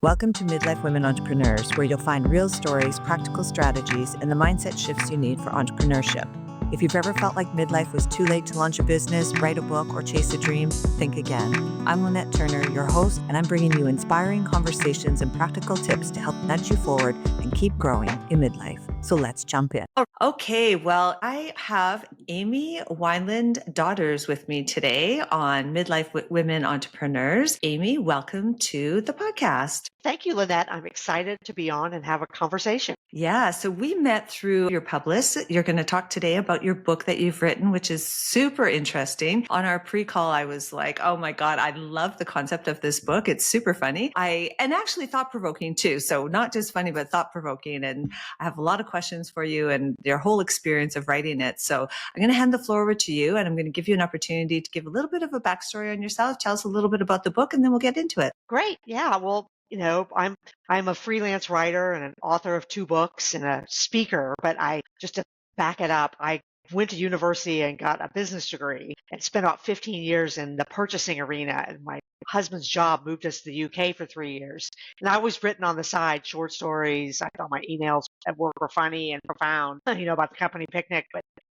Welcome to Midlife Women Entrepreneurs, where you'll find real stories, practical strategies, and the mindset shifts you need for entrepreneurship. If you've ever felt like midlife was too late to launch a business, write a book, or chase a dream, think again. I'm Lynette Turner, your host, and I'm bringing you inspiring conversations and practical tips to help nudge you forward and keep growing in midlife. So let's jump in. Okay, well, I have Amy Weinland Daughters with me today on Midlife Women Entrepreneurs. Amy, welcome to the podcast. Thank you, Lynette. I'm excited to be on and have a conversation. Yeah, so we met through your publicist. You're going to talk today about your book that you've written, which is super interesting. On our pre-call, I was like, oh my God, I love the concept of this book. It's super funny. And actually thought-provoking too. So not just funny, but thought-provoking. And I have a lot of questions for you and your whole experience of writing it. So I'm going to hand the floor over to you, and I'm going to give you an opportunity to give a little bit of a backstory on yourself. Tell us a little bit about the book, and then we'll get into it. Great. Yeah. Well, I'm a freelance writer and an author of 2 books and a speaker, but just to back it up, I went to university and got a business degree and spent about 15 years in the purchasing arena. And my husband's job moved us to the UK for 3 years. And I was written on the side, short stories. I thought my emails at work were funny and profound, about the company picnic.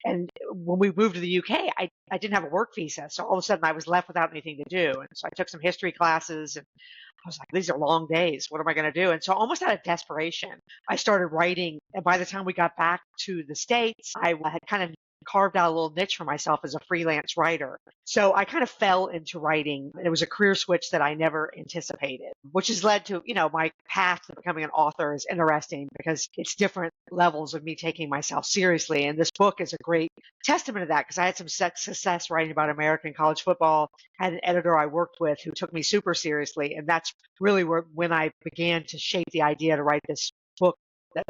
And when we moved to the UK, I didn't have a work visa. So all of a sudden I was left without anything to do. And so I took some history classes and I was like, these are long days. What am I going to do? And so almost out of desperation, I started writing. And by the time we got back to the States, I had kind of carved out a little niche for myself as a freelance writer. So I kind of fell into writing. It was a career switch that I never anticipated, which has led to, my path to becoming an author is interesting because it's different levels of me taking myself seriously. And this book is a great testament to that because I had some success writing about American college football. I had an editor I worked with who took me super seriously. And that's really when I began to shape the idea to write this book that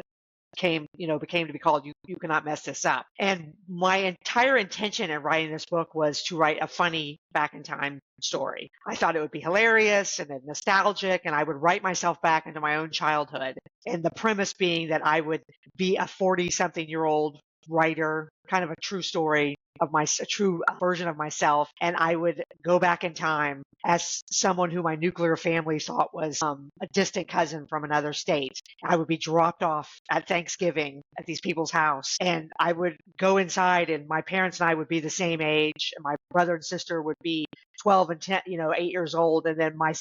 became to be called You Cannot Mess This Up. And my entire intention in writing this book was to write a funny back in time story. I thought it would be hilarious and then nostalgic, and I would write myself back into my own childhood. And the premise being that I would be a 40-something-year-old writer, kind of a true story of a true version of myself. And I would go back in time as someone who my nuclear family thought was a distant cousin from another state. I would be dropped off at Thanksgiving at these people's house, and I would go inside, and my parents and I would be the same age, and my brother and sister would be 12 and 10, 8 years old, and then my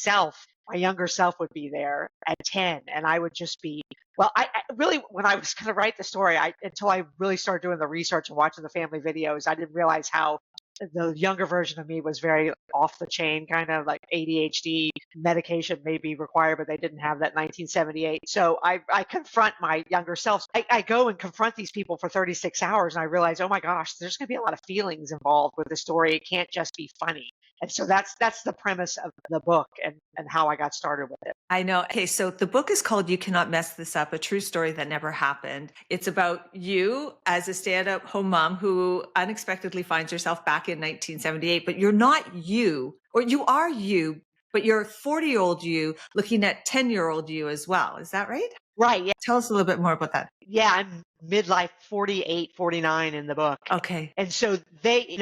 younger self would be there at 10, and I would just be, well, I really, when I was going to write the story, until I really started doing the research and watching the family videos, I didn't realize how the younger version of me was very off the chain, kind of like ADHD medication may be required, but they didn't have that in 1978. So I confront my younger self. I go and confront these people for 36 hours and I realize, oh my gosh, there's going to be a lot of feelings involved with the story. It can't just be funny. And so that's the premise of the book and how I got started with it. I know. Okay, so the book is called You Cannot Mess This Up, a true story that never happened. It's about you as a stay-at-home mom who unexpectedly finds yourself back in 1978, but you're not you, or you are you, but you're 40-year-old you looking at 10-year-old you as well. Is that right? Right. Yeah. Tell us a little bit more about that. Yeah, I'm midlife 48, 49 in the book. Okay. And so they,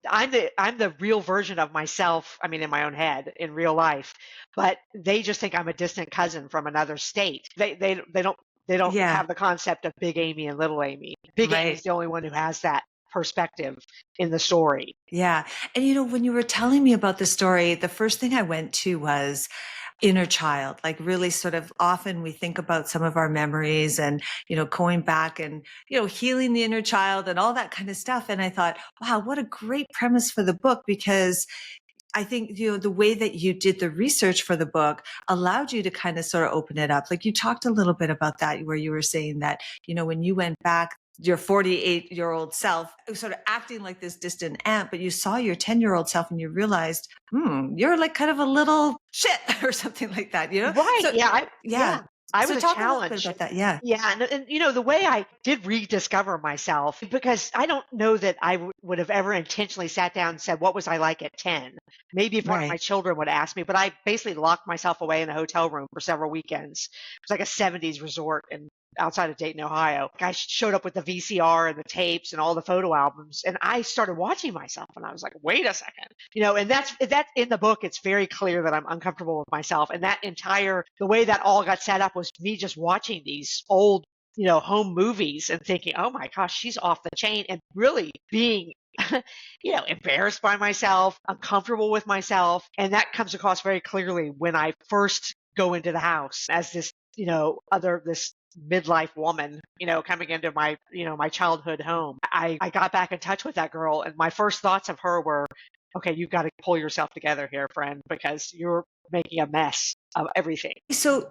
I'm the real version of myself, in my own head in real life, but they just think I'm a distant cousin from another state. They don't have the concept of Big Amy and Little Amy. Big Amy is the only one who has that perspective in the story. Yeah. And when you were telling me about the story, the first thing I went to was inner child. Like really sort of often we think about some of our memories and, going back and, healing the inner child and all that kind of stuff. And I thought, wow, what a great premise for the book, because I think, the way that you did the research for the book allowed you to kind of sort of open it up. Like you talked a little bit about that, where you were saying that, when you went back, your 48-year-old self sort of acting like this distant aunt, but you saw your 10-year-old self and you realized, you're like kind of a little shit or something like that, Right. So, yeah. I was talk challenged. A little bit about that. Yeah. Yeah. And the way I did rediscover myself, because I don't know that I would have ever intentionally sat down and said, what was I like at 10? Maybe if one of my children would ask me, but I basically locked myself away in a hotel room for several weekends. It was like a 70s resort in outside of Dayton, Ohio. Guy showed up with the VCR and the tapes and all the photo albums, and I started watching myself, and I was like, "Wait a second," and that's in the book. It's very clear that I'm uncomfortable with myself, and the way that all got set up was me just watching these old, home movies and thinking, "Oh my gosh, she's off the chain," and really being embarrassed by myself, uncomfortable with myself. And that comes across very clearly when I first go into the house as this midlife woman, coming into my childhood home. I got back in touch with that girl, and my first thoughts of her were, okay, you've got to pull yourself together here, friend, because you're making a mess of everything. So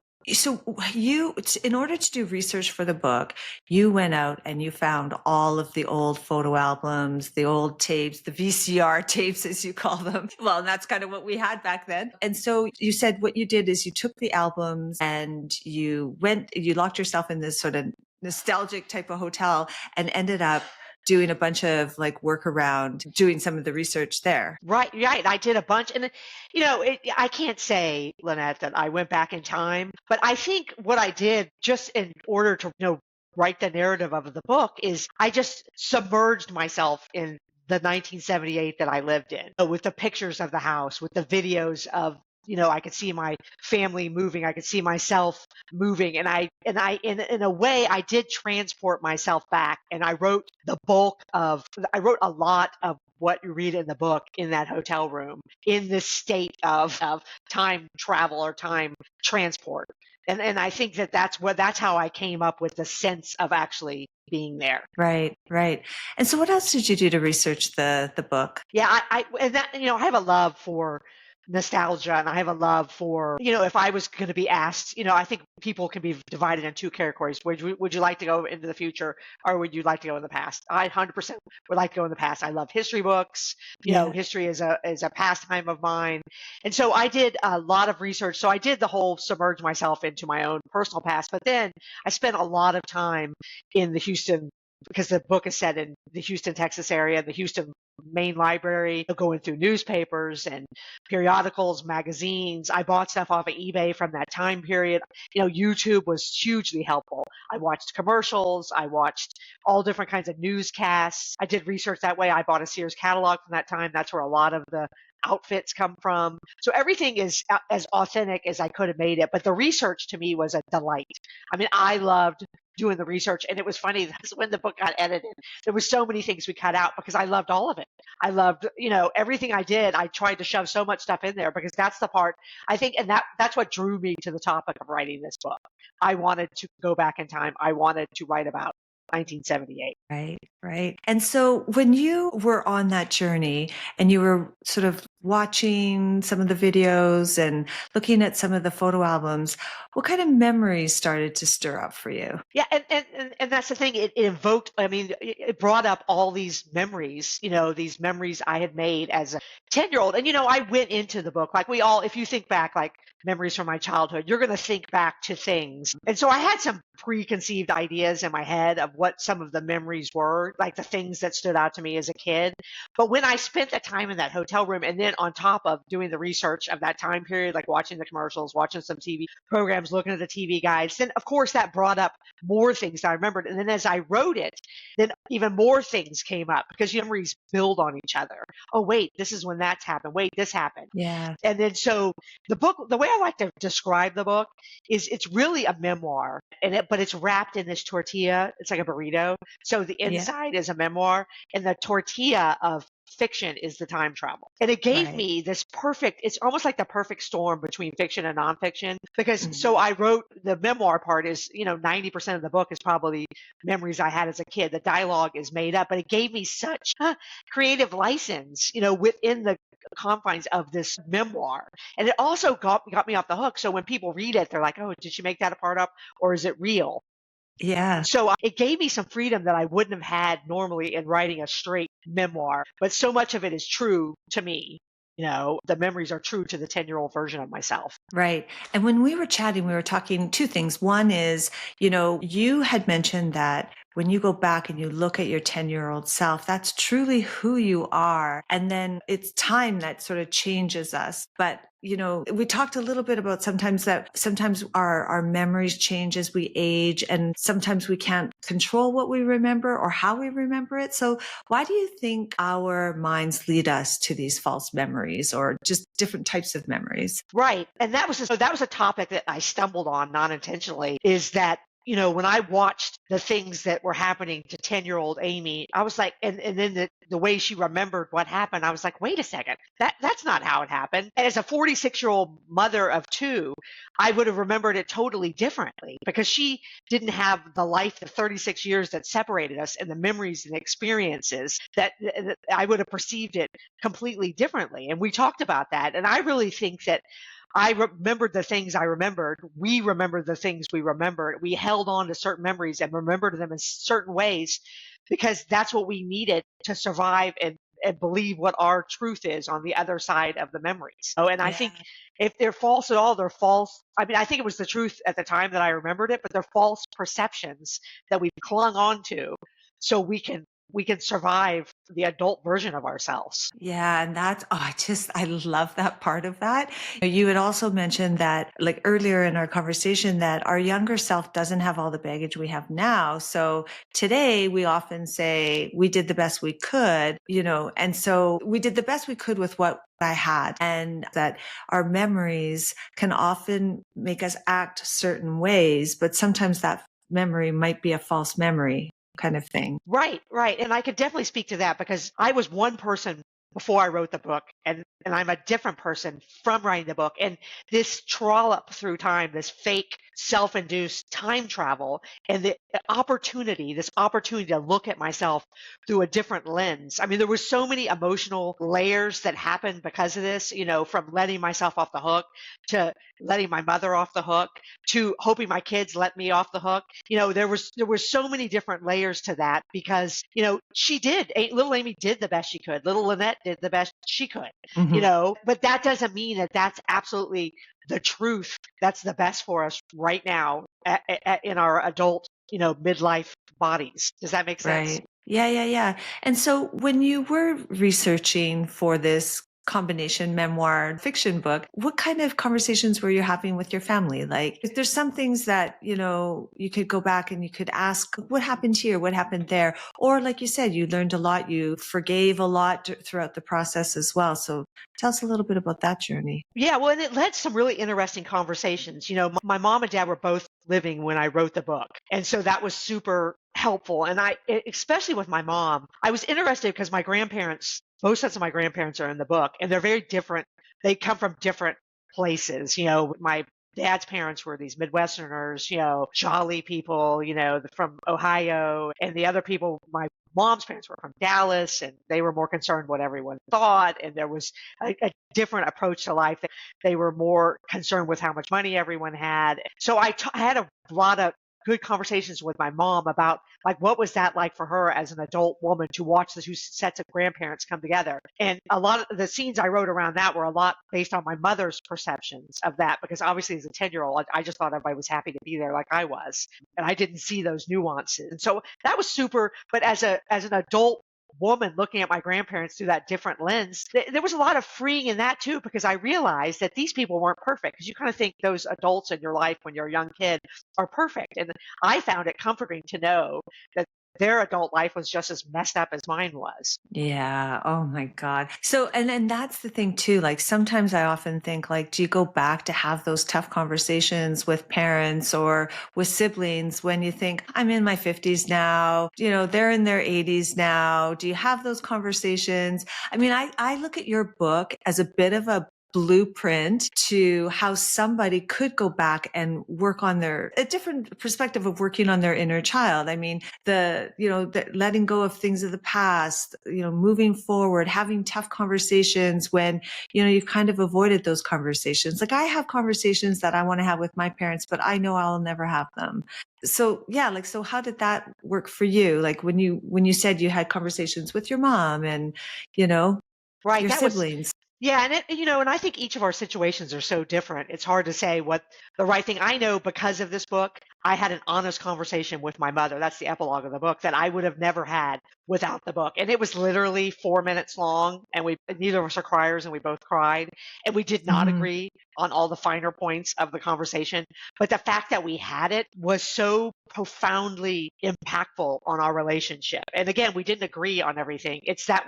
you, in order to do research for the book, you went out and you found all of the old photo albums, the old tapes, the VCR tapes, as you call them. Well, and that's kind of what we had back then. And so you said what you did is you took the albums and you locked yourself in this sort of nostalgic type of hotel and ended up doing a bunch of like work around doing some of the research there. Right, right. I did a bunch, and I can't say, Lynette, that I went back in time, but I think what I did just in order to, write the narrative of the book is I just submerged myself in the 1978 that I lived in, with the pictures of the house, with the videos of, I could see my family moving, I could see myself moving, and in a way, I did transport myself back, and I wrote a lot of what you read in the book in that hotel room in this state of time travel or time transport. And I think that's how I came up with the sense of actually being there. Right, right. And so what else did you do to research the book? Yeah, I have a love for nostalgia, and I have a love for, if I was going to be asked, I think people can be divided in two categories. Would you like to go into the future, or would you like to go in the past? I 100% would like to go in the past. I love history books. Yeah. History is a pastime of mine. And so I did a lot of research. So I did the whole submerge myself into my own personal past, but then I spent a lot of time in the Houston, because the book is set in the Houston, Texas area, the Houston main library, going through newspapers and periodicals, magazines. I bought stuff off of eBay from that time period. YouTube was hugely helpful. I watched commercials. I watched all different kinds of newscasts. I did research that way. I bought a Sears catalog from that time. That's where a lot of the outfits come from. So everything is as authentic as I could have made it. But the research to me was a delight. I mean, I loved doing the research, and it was funny. That's when the book got edited. There were so many things we cut out because I loved all of it. I loved, everything I did. I tried to shove so much stuff in there because that's the part I think, and that's what drew me to the topic of writing this book. I wanted to go back in time. I wanted to write about 1978. Right, right. And so when you were on that journey and you were sort of watching some of the videos and looking at some of the photo albums, what kind of memories started to stir up for you? Yeah, and that's the thing. It invoked. I mean, it brought up all these memories. These memories I had made as a 10-year-old. And I went into the book like we all. If you think back, like memories from my childhood, you're going to think back to things. And so I had some preconceived ideas in my head of what some of the memories were, like the things that stood out to me as a kid. But when I spent the time in that hotel room, and then on top of doing the research of that time period, like watching the commercials, watching some TV programs, looking at the TV guides, then of course that brought up more things that I remembered. And then as I wrote it, then even more things came up because your memories build on each other. Oh, wait, this is when that's happened. Wait, this happened. Yeah. And then so the book, the way I like to describe the book is it's really a memoir, but it's wrapped in this tortilla. It's like a burrito. So the Yeah. inside is a memoir, and the tortilla of fiction is the time travel. And it gave Right. me this it's almost like the perfect storm between fiction and nonfiction. Because Mhm. so I wrote the memoir part is, 90% of the book is probably memories I had as a kid. The dialogue is made up, but it gave me such creative license, within the confines of this memoir. And it also got me off the hook. So when people read it, they're like, oh, did she make that a part up, or is it real? Yeah. So it gave me some freedom that I wouldn't have had normally in writing a straight memoir. But so much of it is true to me. The memories are true to the 10-year-old version of myself. Right. And when we were chatting, we were talking two things. One is, you had mentioned that when you go back and you look at your 10-year-old self, that's truly who you are. And then it's time that sort of changes us. But we talked a little bit about sometimes our memories change as we age, and sometimes we can't control what we remember or how we remember it. So why do you think our minds lead us to these false memories or just different types of memories? Right. And that was a topic that I stumbled on non-intentionally, is that when I watched the things that were happening to 10-year-old Amy, I was like, and then the way she remembered what happened, I was like, wait a second, that's not how it happened. And as a 46-year-old mother of two, I would have remembered it totally differently, because she didn't have the life, the 36 years that separated us, and the memories and experiences that I would have perceived it completely differently. And we talked about that. And I really think that I remembered the things I remembered. We remembered the things we remembered. We held on to certain memories and remembered them in certain ways, because that's what we needed to survive and believe what our truth is on the other side of the memories. Oh, and I Yeah. think if they're false at all, they're false. I mean, I think it was the truth at the time that I remembered it, but they're false perceptions that we've clung on to so we can survive the adult version of ourselves. Yeah, and I love that part of that. You had also mentioned that, like earlier in our conversation, that our younger self doesn't have all the baggage we have now. So today we often say we did the best we could, and so we did the best we could with what I had, and that our memories can often make us act certain ways, but sometimes that memory might be a false memory kind of thing. Right, right. And I could definitely speak to that, because I was one person before I wrote the book, and I'm a different person from writing the book. And this trollop through time, this fake self-induced time travel, and this opportunity to look at myself through a different lens. I mean, there were so many emotional layers that happened because of this, from letting myself off the hook, to letting my mother off the hook, to hoping my kids let me off the hook. There were so many different layers to that, because little Amy did the best she could. Little Lynette did the best she could, Mhm. but that doesn't mean that that's absolutely the truth. That's the best for us right now in our adult, midlife bodies. Does that make sense? Right. Yeah, yeah, yeah. And so when you were researching for this combination memoir and fiction book, what kind of conversations were you having with your family? Like, if there's some things that, you could go back and you could ask, what happened here? What happened there? Or like you said, you learned a lot, you forgave a lot throughout the process as well. So tell us a little bit about that journey. Yeah, well, and it led to some really interesting conversations. My mom and dad were both living when I wrote the book. And so that was super helpful. And especially with my mom, I was interested because both sets of my grandparents are in the book, and they're very different. They come from different places. My dad's parents were these Midwesterners, jolly people, from Ohio. And the other people, my mom's parents were from Dallas, and they were more concerned what everyone thought. And there was a different approach to life. They were more concerned with how much money everyone had. So I had a lot of good conversations with my mom about, like, what was that like for her as an adult woman to watch the two sets of grandparents come together. And a lot of the scenes I wrote around that were a lot based on my mother's perceptions of that, because obviously as a 10-year-old, I just thought everybody was happy to be there like I was, and I didn't see those nuances. And so that was super. But as an adult woman looking at my grandparents through that different lens, there was a lot of freeing in that too, because I realized that these people weren't perfect. Because you kind of think those adults in your life when you're a young kid are perfect. And I found it comforting to know that their adult life was just as messed up as mine was. Yeah. Oh my God. So, and that's the thing too. Like sometimes I often think like, do you go back to have those tough conversations with parents or with siblings when you think I'm in my 50s now, they're in their 80s now. Do you have those conversations? I mean, I look at your book as a bit of a blueprint to how somebody could go back and work on a different perspective of working on their inner child. I mean, the letting go of things of the past, moving forward, having tough conversations when, you've kind of avoided those conversations. Like I have conversations that I want to have with my parents, but I know I'll never have them. So yeah, like, so how did that work for you? Like when you said you had conversations with your mom and, you know, Right. your That was siblings. Yeah, and I think each of our situations are so different. It's hard to say what the right thing. I know because of this book, I had an honest conversation with my mother. That's the epilogue of the book that I would have never had without the book. And it was literally 4 minutes long, and neither of us are criers, and we both cried. And we did not Mhm. agree on all the finer points of the conversation. But the fact that we had it was so profoundly impactful on our relationship. And again, we didn't agree on everything. It's that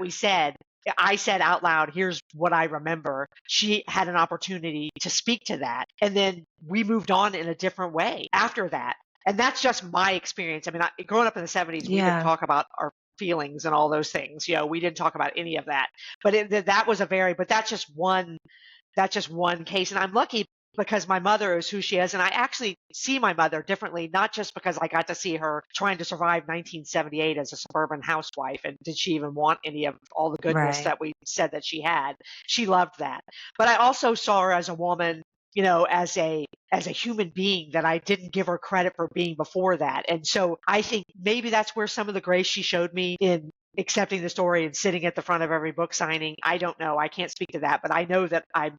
I said out loud, here's what I remember. She had an opportunity to speak to that. And then we moved on in a different way after that. And that's just my experience. I mean, growing up in the 70s, we didn't Yeah. talk about our feelings and all those things. We didn't talk about any of that. But that's just one case. And I'm lucky because my mother is who she is. And I actually see my mother differently, not just because I got to see her trying to survive 1978 as a suburban housewife. And did she even want any of all the goodness Right. that we said that she had? She loved that. But I also saw her as a woman, as a human being that I didn't give her credit for being before that. And so I think maybe that's where some of the grace she showed me in accepting the story and sitting at the front of every book signing. I don't know. I can't speak to that, but I know that I'm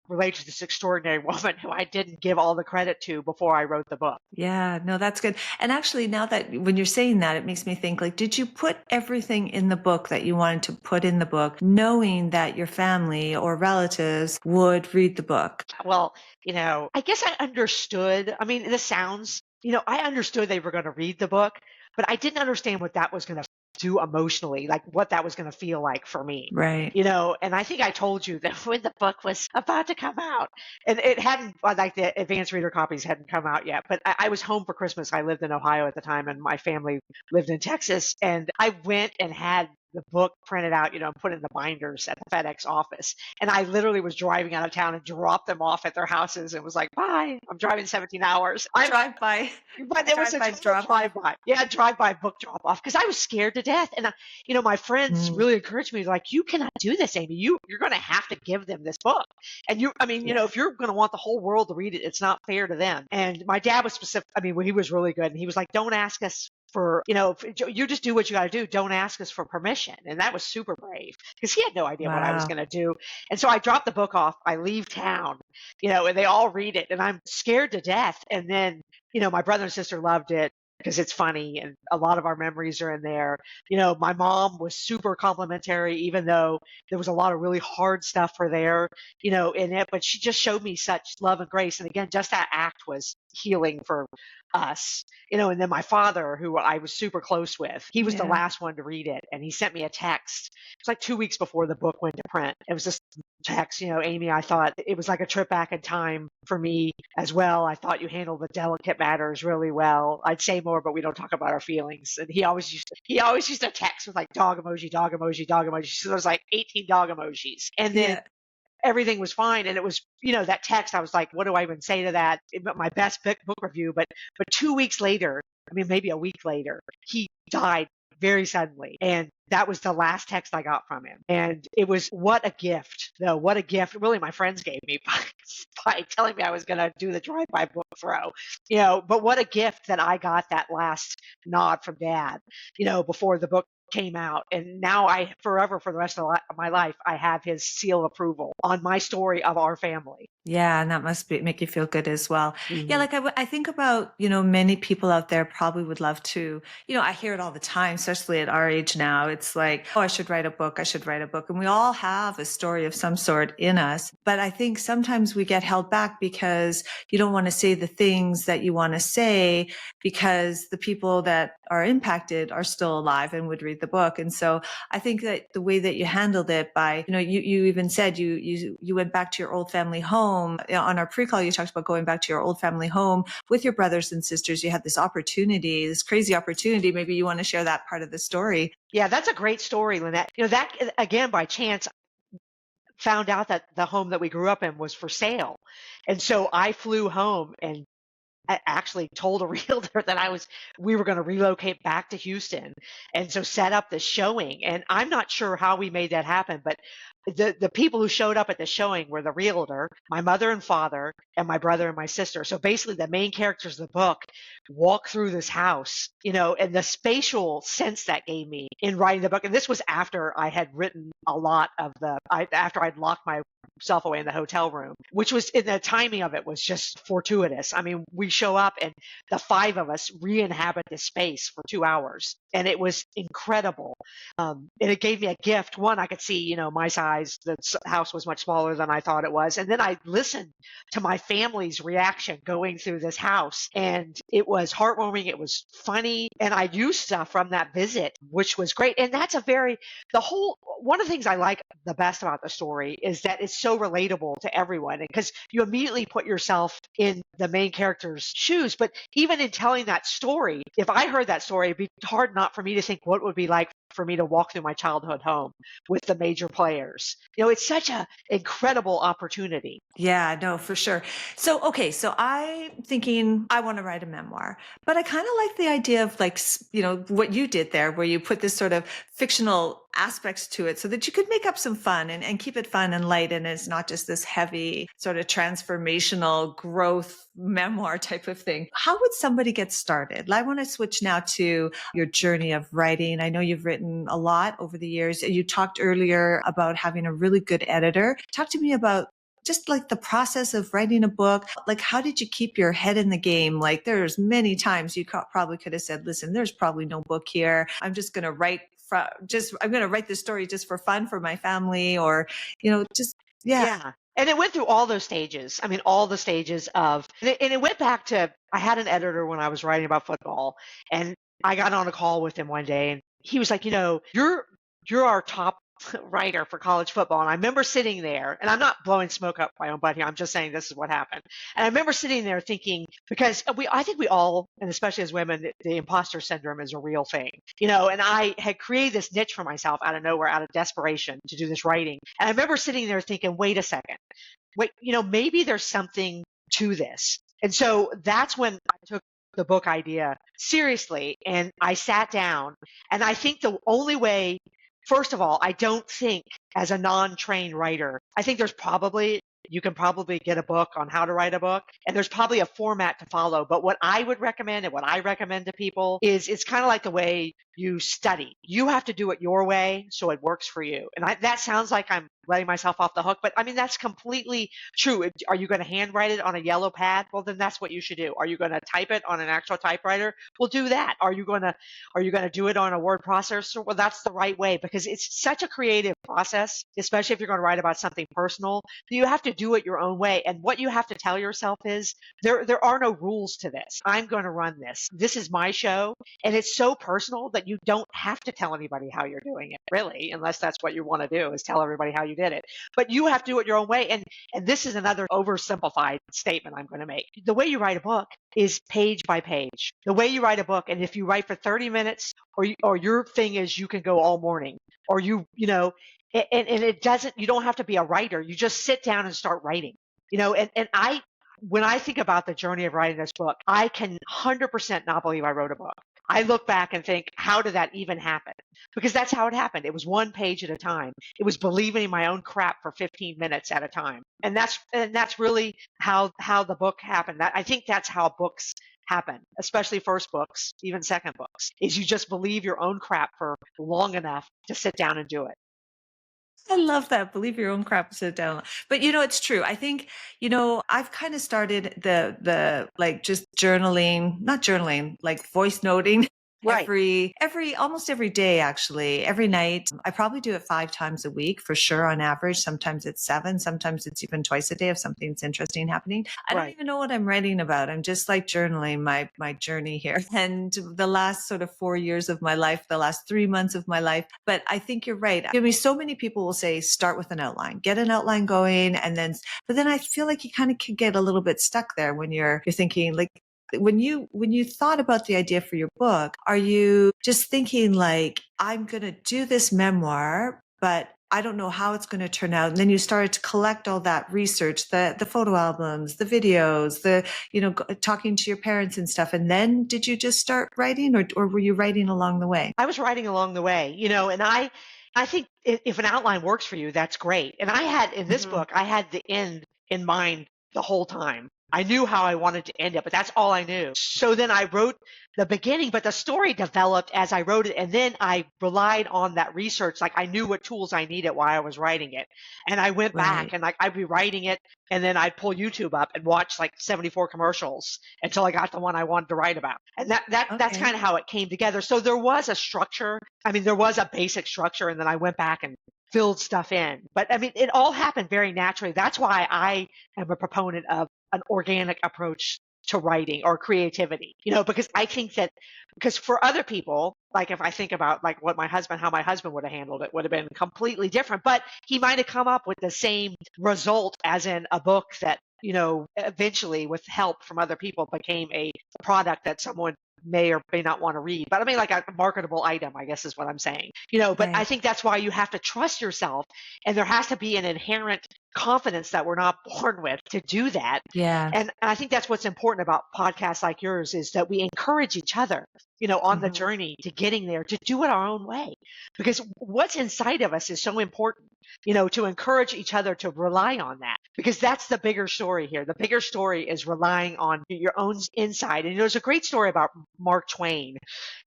related to this extraordinary woman who I didn't give all the credit to before I wrote the book. Yeah, no, that's good. And actually, now that when you're saying that, it makes me think like, did you put everything in the book that you wanted to put in the book, knowing that your family or relatives would read the book? Well, I guess I understood. I mean, this sounds, I understood they were going to read the book, but I didn't understand what that was going to do emotionally, like what that was going to feel like for me. Right. And I think I told you that when the book was about to come out, and it hadn't, like the advanced reader copies hadn't come out yet, but I was home for Christmas. I lived in Ohio at the time, and my family lived in Texas. And I went and had the book printed out, and put in the binders at the FedEx office. And I literally was driving out of town and dropped them off at their houses and was like, bye, I'm driving 17 hours. Drive by, But it was drive a by total drop off. drive-by. Yeah, drive-by book drop-off because I was scared to death. And, my friends Mm, really encouraged me, like, you cannot do this, Amy. You're going to have to give them this book. And yeah. if you're going to want the whole world to read it, it's not fair to them. And my dad was specific. I mean, he was really good. And he was like, don't ask us for, you just do what you got to do. Don't ask us for permission. And that was super brave because he had no idea what I was Wow. going to do. And so I dropped the book off. I leave town, and they all read it and I'm scared to death. And then, my brother and sister loved it because it's funny and a lot of our memories are in there. My mom was super complimentary, even though there was a lot of really hard stuff for there, in it, but she just showed me such love and grace. And again, just that act was healing for us, and then my father, who I was super close with, he was the Yeah. last one to read it. And he sent me a text. It was like 2 weeks before the book went to print. It was this text, Amy, I thought it was like a trip back in time for me as well. I thought you handled the delicate matters really well. I'd say more, but we don't talk about our feelings. And he always used to text with like dog emoji, dog emoji, dog emoji. So there was like 18 dog emojis. And then Yeah. everything was fine. And it was, that text, I was like, what do I even say to that? My best book review. But 2 weeks later, I mean, maybe a week later, he died very suddenly. And that was the last text I got from him. And it was what a gift, though. What a gift. Really, my friends gave me by telling me I was going to do the drive-by book throw, but what a gift that I got that last nod from dad, before the book came out. And now I forever for the rest of my life, I have his seal of approval on my story of our family. Yeah, and that must make you feel good as well. Yeah, Mhm. like I think about, many people out there probably would love to, I hear it all the time, especially at our age now. It's like, oh, I should write a book. I should write a book. And we all have a story of some sort in us. But I think sometimes we get held back because you don't want to say the things that you want to say because the people that are impacted are still alive and would read the book. And so I think that the way that you handled it by, you even said you went back to your old family home. On our pre-call, you talked about going back to your old family home with your brothers and sisters. You had this opportunity, this crazy opportunity. Maybe you want to share that part of the story. Yeah, that's a great story, Lynette. That again, by chance, found out that the home that we grew up in was for sale. And so I flew home and actually told a realtor that we were going to relocate back to Houston. And so set up this showing. And I'm not sure how we made that happen, but the people who showed up at the showing were the realtor, my mother and father, and my brother and my sister. So basically the main characters of the book walk through this house, and the spatial sense that gave me in writing the book. And this was after I had written a lot of after I'd locked my herself away in the hotel room, which was, in the timing of it was just fortuitous. I mean, we show up and the five of us re-inhabit this space for 2 hours, and it was incredible. And it gave me a gift. One, I could see, my size. The house was much smaller than I thought it was. And then I listened to my family's reaction going through this house, and it was heartwarming. It was funny. And I used stuff from that visit, which was great. And that's one of the things I like the best about the story is that it's so relatable to everyone, because you immediately put yourself in the main character's shoes. But even in telling that story, if I heard that story, it'd be hard not for me to think what it would be like for me to walk through my childhood home with the major players. It's such an incredible opportunity. Yeah, no, for sure. So, okay, so I'm thinking I want to write a memoir, but I kind of like the idea of like, what you did there, where you put this sort of fictional aspects to it so that you could make up some fun and keep it fun and light. And it's not just this heavy sort of transformational growth memoir type of thing. How would somebody get started? I want to switch now to your journey of writing. I know you've written a lot over the years. You talked earlier about having a really good editor. Talk to me about just like the process of writing a book. Like, how did you keep your head in the game? Like, there's many times you probably could have said, listen, there's probably no book here. I'm just going to write I'm going to write this story just for fun for my family, or, just, yeah. Yeah. And it went through all those stages. I mean, all the stages and it went back to, I had an editor when I was writing about football, and I got on a call with him one day, and he was like, you're our top writer for college football. And I remember sitting there, and I'm not blowing smoke up my own butt here. I'm just saying this is what happened. And I remember sitting there thinking, because I think we all, and especially as women, the imposter syndrome is a real thing, and I had created this niche for myself out of nowhere, out of desperation to do this writing. And I remember sitting there thinking, wait a second, maybe there's something to this. And so that's when I took the book idea seriously, and I sat down, and I think the only way, first of all, I don't think as a non-trained writer, I think you can probably get a book on how to write a book, and there's probably a format to follow. But what I would recommend, and what I recommend to people, is it's kind of like the way you study. You have to do it your way so it works for you. And that sounds like I'm letting myself off the hook, but I mean, that's completely true. Are you going to handwrite it on a yellow pad? Well, then that's what you should do. Are you going to type it on an actual typewriter? Well, do that. Are you going to do it on a word processor? Well, that's the right way, because it's such a creative process, especially if you're going to write about something personal. You have to do it your own way. And what you have to tell yourself is there are no rules to this. I'm going to run this. This is my show. And it's so personal that you don't have to tell anybody how you're doing it, really, unless that's what you want to do, is tell everybody how you did it. But you have to do it your own way. And this is another oversimplified statement I'm going to make. The way you write a book is page by page. The way you write a book, and if you write for 30 minutes, or your thing is you can go all morning, or and it doesn't, you don't have to be a writer. You just sit down and start writing, when I think about the journey of writing this book, I can 100% not believe I wrote a book. I look back and think, how did that even happen? Because that's how it happened. It was one page at a time. It was believing in my own crap for 15 minutes at a time. And that's really how the book happened. I think that's how books happen, especially first books, even second books, is you just believe your own crap for long enough to sit down and do it. I love that. Believe your own crap, sit down. But it's true. I think, I've kind of started the like just journaling, not journaling, like voice noting. Right. Almost every day, actually, every night. I probably do it 5 times a week for sure on average. Sometimes it's 7, sometimes it's even twice a day if something's interesting happening. I don't even know what I'm writing about. I'm just like journaling my journey here. And the last sort of 4 years of my life, the last 3 months of my life. But I think you're right. I mean, so many people will say, start with an outline, get an outline going. But then I feel like you kind of can get a little bit stuck there when you're thinking, like, when you thought about the idea for your book, are you just thinking like, I'm going to do this memoir, but I don't know how it's going to turn out? And then you started to collect all that research, the photo albums, the videos, talking to your parents and stuff. And then did you just start writing, or were you writing along the way? I was writing along the way, and I think if an outline works for you, that's great. And I had, in this book, I had the end in mind the whole time. I knew how I wanted to end it, but that's all I knew. So then I wrote the beginning, but the story developed as I wrote it. And then I relied on that research. Like I knew what tools I needed while I was writing it. And I went back Right. and like I'd be writing it and then I'd pull YouTube up and watch like 74 commercials until I got the one I wanted to write about. And that's Okay. kind of how it came together. So there was a structure. I mean, there was a basic structure and then I went back and filled stuff in. But I mean, it all happened very naturally. That's why I am a proponent of an organic approach to writing or creativity, because I think that because for other people, like if I think about like how my husband would have handled it would have been completely different, but he might have come up with the same result as in a book that, eventually with help from other people became a product that someone may or may not want to read. But I mean, like a marketable item, I guess is what I'm saying, but I Right. think that's why you have to trust yourself and there has to be an inherent confidence that we're not born with to do that. Yeah. And I think that's what's important about podcasts like yours is that we encourage each other, on the Hmm. journey to getting there, to do it our own way. Because what's inside of us is so important, to encourage each other to rely on that. Because that's the bigger story here. The bigger story is relying on your own inside. And there's a great story about Mark Twain,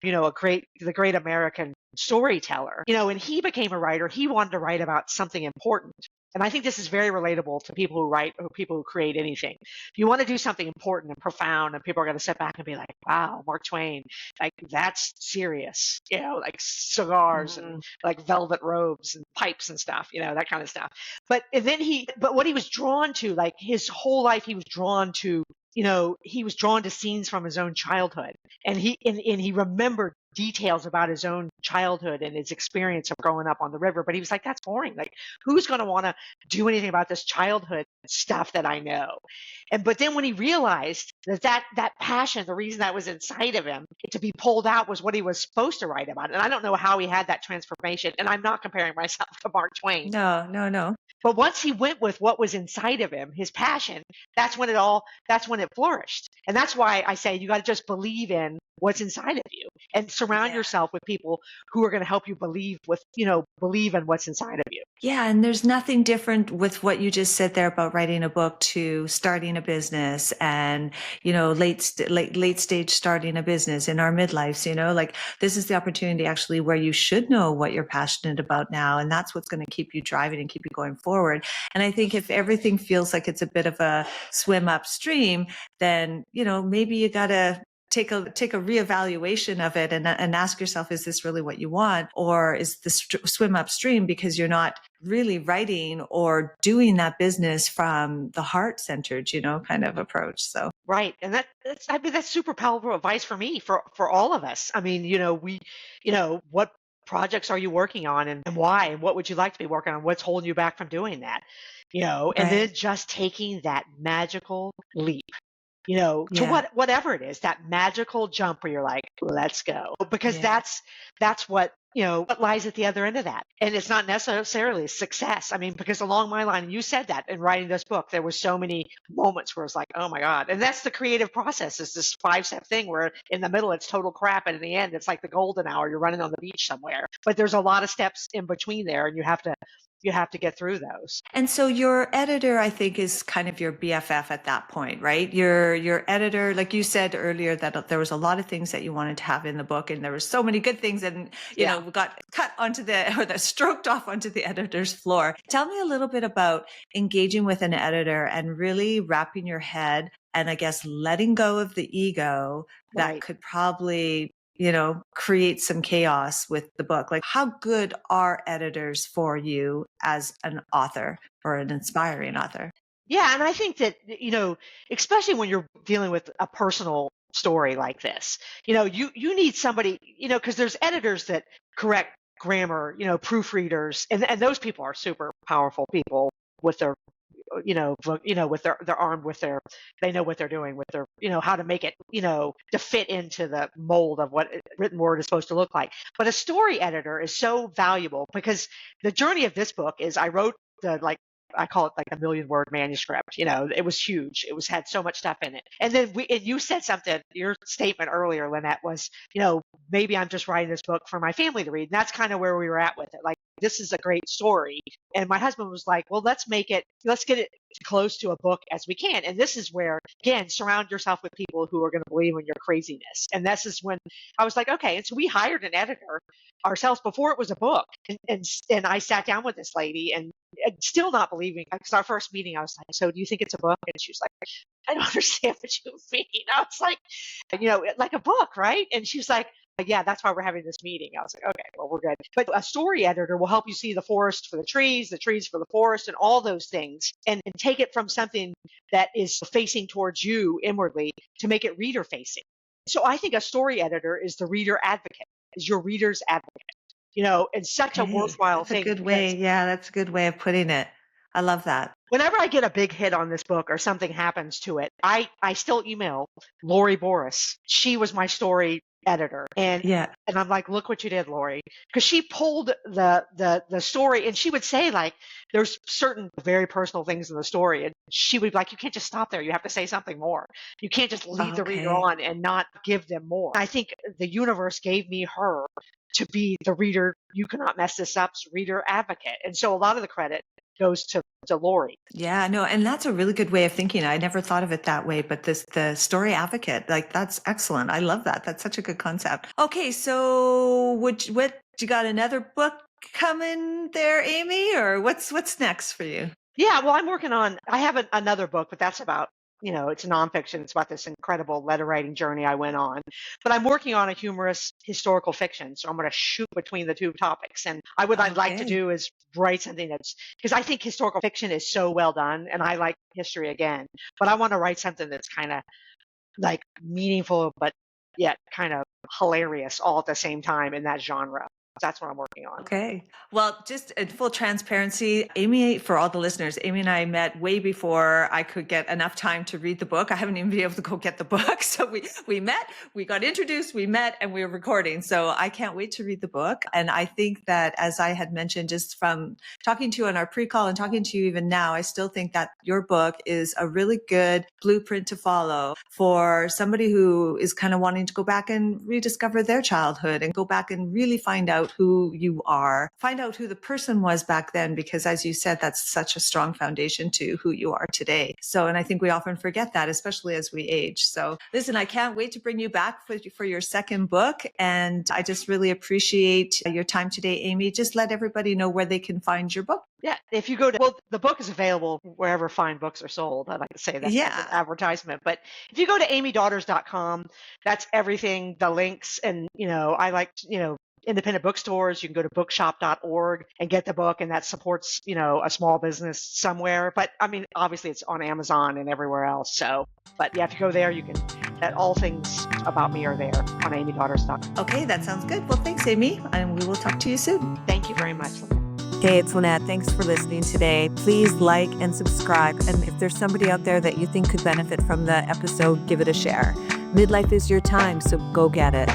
the great American storyteller, and he became a writer. He wanted to write about something important. And I think this is very relatable to people who write or people who create anything. If you want to do something important and profound and people are going to sit back and be like, wow, Mark Twain, like that's serious, like cigars and Hmm. like velvet robes and pipes and stuff, that kind of stuff. But what he was drawn to, like his whole life, he was drawn to, he was drawn to scenes from his own childhood and he remembered details about his own childhood and his experience of growing up on the river. But he was like, that's boring. Like, who's going to want to do anything about this childhood stuff that I know? But then when he realized that passion, the reason that was inside of him to be pulled out was what he was supposed to write about. And I don't know how he had that transformation. And I'm not comparing myself to Mark Twain. No, no, no. But once he went with what was inside of him, his passion, that's when it flourished. And that's why I say you got to just believe in what's inside of you and surround Yeah. yourself with people who are going to help you believe in what's inside of you. Yeah, and there's nothing different with what you just said there about writing a book to starting a business and, late stage starting a business in our midlives, like this is the opportunity actually where you should know what you're passionate about now. And that's what's going to keep you driving and keep you going forward. And I think if everything feels like it's a bit of a swim upstream, then, maybe you got to take a reevaluation of it and ask yourself, is this really what you want? Or is the swim upstream because you're not really writing or doing that business from the heart centered, kind of approach. So, Right. And that's super powerful advice for me, for all of us. I mean, what projects are you working on and why? And what would you like to be working on? What's holding you back from doing that? And then right. just taking that magical leap, to Yeah. whatever it is, that magical jump where you're like, let's go. Because Yeah. that's what lies at the other end of that. And it's not necessarily success. I mean, because along my line, and you said that in writing this book, there were so many moments where it's like, oh my God. And that's the creative process. It's this 5-step thing where in the middle it's total crap. And in the end, it's like the golden hour. You're running on the beach somewhere. But there's a lot of steps in between there and you have to get through those. And so your editor, I think, is kind of your BFF at that point, right? Your editor, like you said earlier, that there was a lot of things that you wanted to have in the book, and there were so many good things, and Yeah. got cut onto the stroked off onto the editor's floor. Tell me a little bit about engaging with an editor and really wrapping your head and I guess letting go of the ego that Right. could probably create some chaos with the book. Like, how good are editors for you as an author or an inspiring author? Yeah, and I think that, especially when you're dealing with a personal story like this, you need somebody, because there's editors that correct grammar, proofreaders, and those people are super powerful people with their, with they're armed with they know what they're doing with their, how to make it, to fit into the mold of what a written word is supposed to look like. But a story editor is so valuable because the journey of this book is I wrote the like I call it like a million word manuscript. It was huge. Had so much stuff in it. And then and you said something, your statement earlier, Lynette, was, maybe I'm just writing this book for my family to read. And that's kind of where we were at with it. Like, this is a great story. And my husband was like, well, let's get it close to a book as we can. And this is where, again, surround yourself with people who are going to believe in your craziness. And this is when I was like, okay. And so we hired an editor ourselves before it was a book. And I sat down with this lady and still not believing, because our first meeting, I was like, so do you think it's a book? And she was like, I don't understand what you mean. I was like, like a book, right? And she was like, yeah, that's why we're having this meeting. I was like, okay, well, we're good. But a story editor will help you see the forest for the trees for the forest, and all those things, and take it from something that is facing towards you inwardly to make it reader facing. So I think a story editor is the reader advocate, is your reader's advocate, and such a worthwhile That's a thing. good way. Yeah, that's a good way of putting it. I love that. Whenever I get a big hit on this book or something happens to it, I still email Lori Boris. She was my story editor. And I'm like, look what you did, Lori. Because she pulled the story, and she would say, like, there's certain very personal things in the story. And she would be like, you can't just stop there. You have to say something more. You can't just lead the reader on and not give them more. I think the universe gave me her to be the reader, you cannot mess this up's reader advocate. And so a lot of the credit goes to Lori. Yeah, no, and that's a really good way of thinking. I never thought of it that way, but the story advocate, like, that's excellent. I love that. That's such a good concept. Okay, so what you got another book coming there, Amy, or what's next for you? Yeah, well, I have another book, but that's about, it's nonfiction. It's about this incredible letter writing journey I went on. But I'm working on a humorous historical fiction. So I'm going to shoot between the two topics. And what I'd like to do is write something because I think historical fiction is so well done, and I like history again. But I want to write something that's kind of like meaningful, but yet kind of hilarious all at the same time in that genre. That's what I'm working on. Okay. Well, just in full transparency, Amy, for all the listeners, Amy and I met way before I could get enough time to read the book. I haven't even been able to go get the book. So we met, we got introduced, we met, and we were recording. So I can't wait to read the book. And I think that, as I had mentioned, just from talking to you on our pre-call and talking to you even now, I still think that your book is a really good blueprint to follow for somebody who is kind of wanting to go back and rediscover their childhood and go back and really find out who you are, find out who the person was back then, because as you said, that's such a strong foundation to who you are today. So, and I think we often forget that, especially as we age. So listen, I can't wait to bring you back for your second book. And I just really appreciate your time today, Amy. Just let everybody know where they can find your book. Yeah, if you go the book is available wherever fine books are sold. I like to say that as an advertisement. But if you go to amydaughters.com, that's everything, the links. And, I like, independent bookstores. You can go to bookshop.org and get the book, and that supports, a small business somewhere. But I mean, obviously it's on Amazon and everywhere else. So, but yeah, if you go there, you can, that all things about me are there on amydaughters.com. Okay, that sounds good. Well, thanks, Amy, and we will talk to you soon. Thank you very much. Hey, it's Lynette. Thanks for listening today. Please like and subscribe. And if there's somebody out there that you think could benefit from the episode, give it a share. Midlife is your time, so go get it.